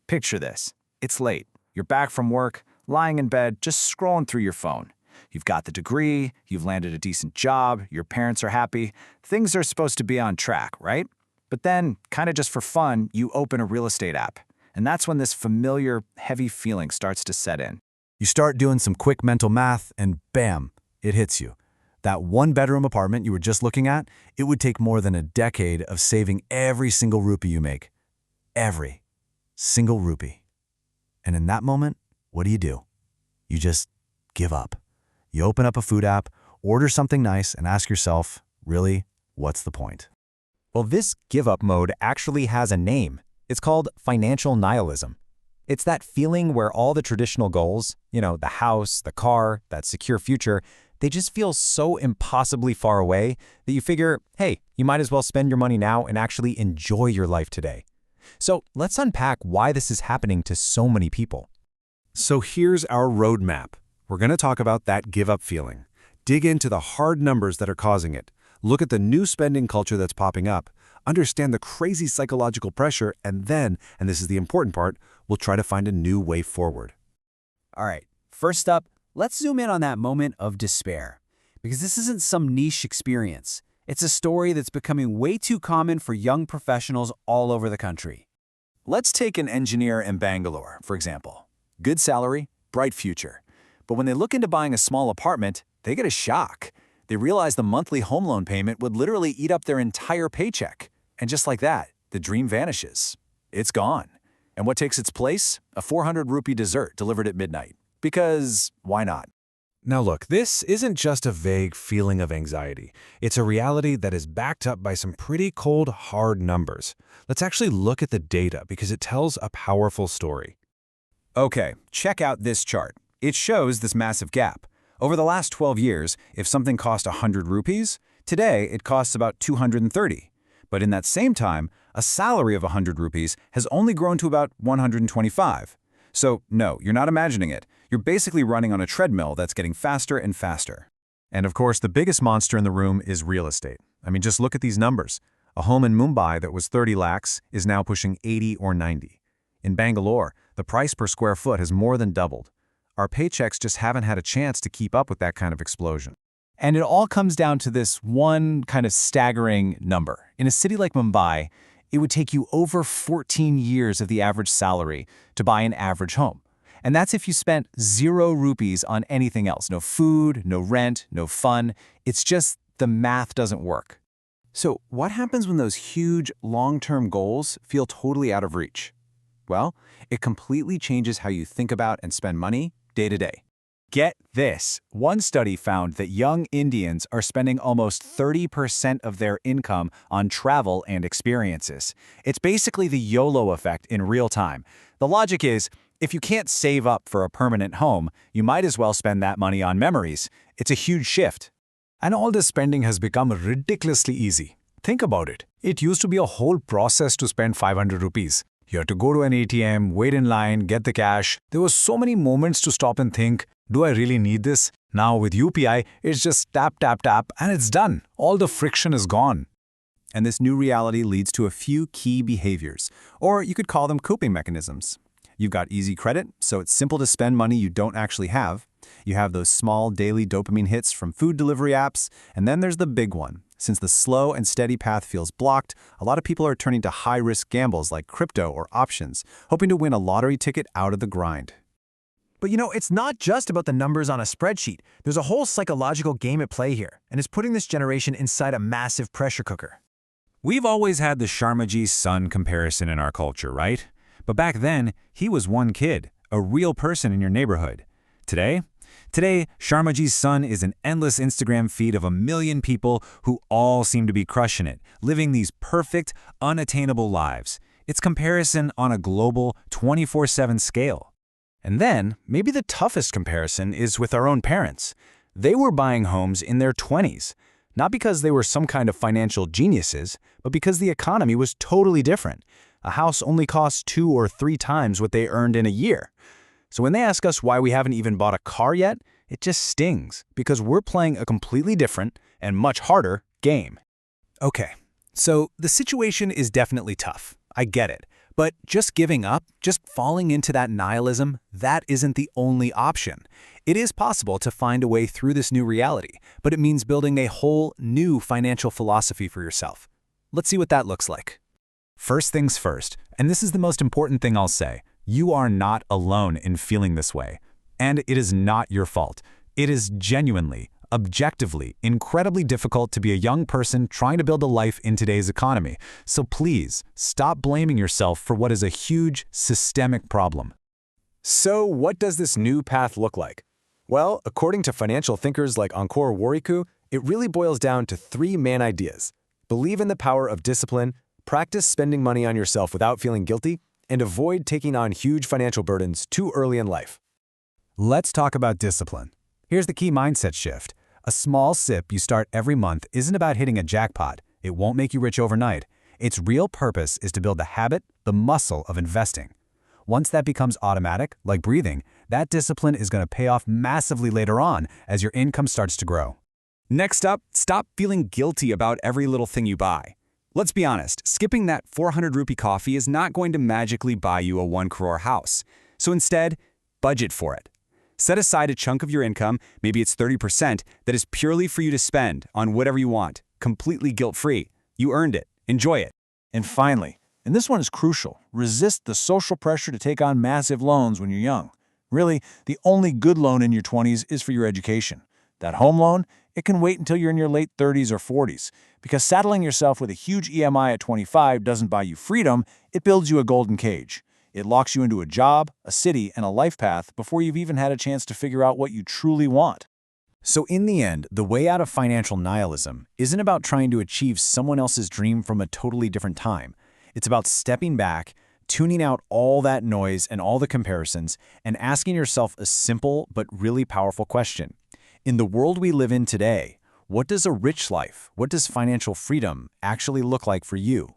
Picture this. It's late. You're back from work, lying in bed, just scrolling through your phone. You've got the degree, you've landed a decent job, your parents are happy. Things are supposed to be on track, right? But then, kind of just for fun, you open a real estate app. And that's when this familiar, heavy feeling starts to set in. You start doing some quick mental math, and bam, it hits you. That one-bedroom apartment you were just looking at, it would take more than a decade of saving every single rupee you make. Every single rupee. And in that moment, what do? You just give up. You open up a food app, order something nice, and ask yourself, really, what's the point? Well, this give-up mode actually has a name. It's called financial nihilism. It's that feeling where all the traditional goals, the house, the car, that secure future, they just feel so impossibly far away that you figure, hey, you might as well spend your money now and actually enjoy your life today. So let's unpack why this is happening to so many people. So here's our roadmap. We're going to talk about that give-up feeling. Dig into the hard numbers that are causing it. Look at the new spending culture that's popping up. Understand the crazy psychological pressure, and then, and this is the important part, we'll try to find a new way forward. All right, first up, let's zoom in on that moment of despair. Because this isn't some niche experience. It's a story that's becoming way too common for young professionals all over the country. Let's take an engineer in Bangalore, for example. Good salary, bright future. But when they look into buying a small apartment, they get a shock. They realize the monthly home loan payment would literally eat up their entire paycheck. And just like that, the dream vanishes. It's gone. And what takes its place? A 400 rupee dessert delivered at midnight. Because why not? Now look, this isn't just a vague feeling of anxiety. It's a reality that is backed up by some pretty cold, hard numbers. Let's actually look at the data because it tells a powerful story. Okay, check out this chart. It shows this massive gap. Over the last 12 years, if something cost 100 rupees, today it costs about 230. But in that same time, a salary of 100 rupees has only grown to about 125. So no, you're not imagining it. You're basically running on a treadmill that's getting faster and faster. And of course, the biggest monster in the room is real estate. I mean, just look at these numbers. A home in Mumbai that was 30 lakhs is now pushing 80 or 90. In Bangalore, the price per square foot has more than doubled. Our paychecks just haven't had a chance to keep up with that kind of explosion. And it all comes down to this one kind of staggering number. In a city like Mumbai, it would take you over 14 years of the average salary to buy an average home. And that's if you spent 0 rupees on anything else. No food, no rent, no fun. It's just the math doesn't work. So what happens when those huge long-term goals feel totally out of reach? Well, it completely changes how you think about and spend money day to day. Get this. One study found that young Indians are spending almost 30% of their income on travel and experiences. It's basically the YOLO effect in real time. The logic is, if you can't save up for a permanent home, you might as well spend that money on memories. It's a huge shift. And all this spending has become ridiculously easy. Think about it. It used to be a whole process to spend 500 rupees. You had to go to an ATM, wait in line, get the cash. There were so many moments to stop and think, do I really need this? Now with UPI, it's just tap, tap, tap, and it's done. All the friction is gone. And this new reality leads to a few key behaviors, or you could call them coping mechanisms. You've got easy credit, so it's simple to spend money you don't actually have. You have those small daily dopamine hits from food delivery apps, and then there's the big one. Since the slow and steady path feels blocked, a lot of people are turning to high-risk gambles like crypto or options, hoping to win a lottery ticket out of the grind. But it's not just about the numbers on a spreadsheet. There's a whole psychological game at play here, and it's putting this generation inside a massive pressure cooker. We've always had the Sharmaji's son comparison in our culture, right? But back then, he was one kid, a real person in your neighborhood. Today, Sharmaji's son is an endless Instagram feed of 1 million people who all seem to be crushing it, living these perfect, unattainable lives. It's comparison on a global 24/7 scale. And then, maybe the toughest comparison is with our own parents. They were buying homes in their 20s, not because they were some kind of financial geniuses, but because the economy was totally different. A house only costs 2 or 3 times what they earned in a year. So when they ask us why we haven't even bought a car yet, it just stings, because we're playing a completely different and much harder game. Okay, so the situation is definitely tough. I get it. But just giving up, just falling into that nihilism, that isn't the only option. It is possible to find a way through this new reality, but it means building a whole new financial philosophy for yourself. Let's see what that looks like. First things first, and this is the most important thing I'll say, you are not alone in feeling this way. And it is not your fault. It is genuinely, objectively, incredibly difficult to be a young person trying to build a life in today's economy. So please, stop blaming yourself for what is a huge, systemic problem. So what does this new path look like? Well, according to financial thinkers like Encore Warikoo, it really boils down to 3 main ideas. Believe in the power of discipline, practice spending money on yourself without feeling guilty, and avoid taking on huge financial burdens too early in life. Let's talk about discipline. Here's the key mindset shift. A small sip you start every month isn't about hitting a jackpot. It won't make you rich overnight. Its real purpose is to build the habit, the muscle of investing. Once that becomes automatic, like breathing, that discipline is going to pay off massively later on as your income starts to grow. Next up, stop feeling guilty about every little thing you buy. Let's be honest, skipping that 400 rupee coffee is not going to magically buy you a 1 crore house. So instead, budget for it. Set aside a chunk of your income, maybe it's 30%, that is purely for you to spend on whatever you want, completely guilt-free. You earned it. Enjoy it. And finally, and this one is crucial, resist the social pressure to take on massive loans when you're young. Really, the only good loan in your 20s is for your education. That home loan, it can wait until you're in your late 30s or 40s, because saddling yourself with a huge EMI at 25 doesn't buy you freedom, it builds you a golden cage. It locks you into a job, a city, and a life path before you've even had a chance to figure out what you truly want. So in the end, the way out of financial nihilism isn't about trying to achieve someone else's dream from a totally different time. It's about stepping back, tuning out all that noise and all the comparisons, and asking yourself a simple but really powerful question. In the world we live in today, what does a rich life, what does financial freedom actually look like for you?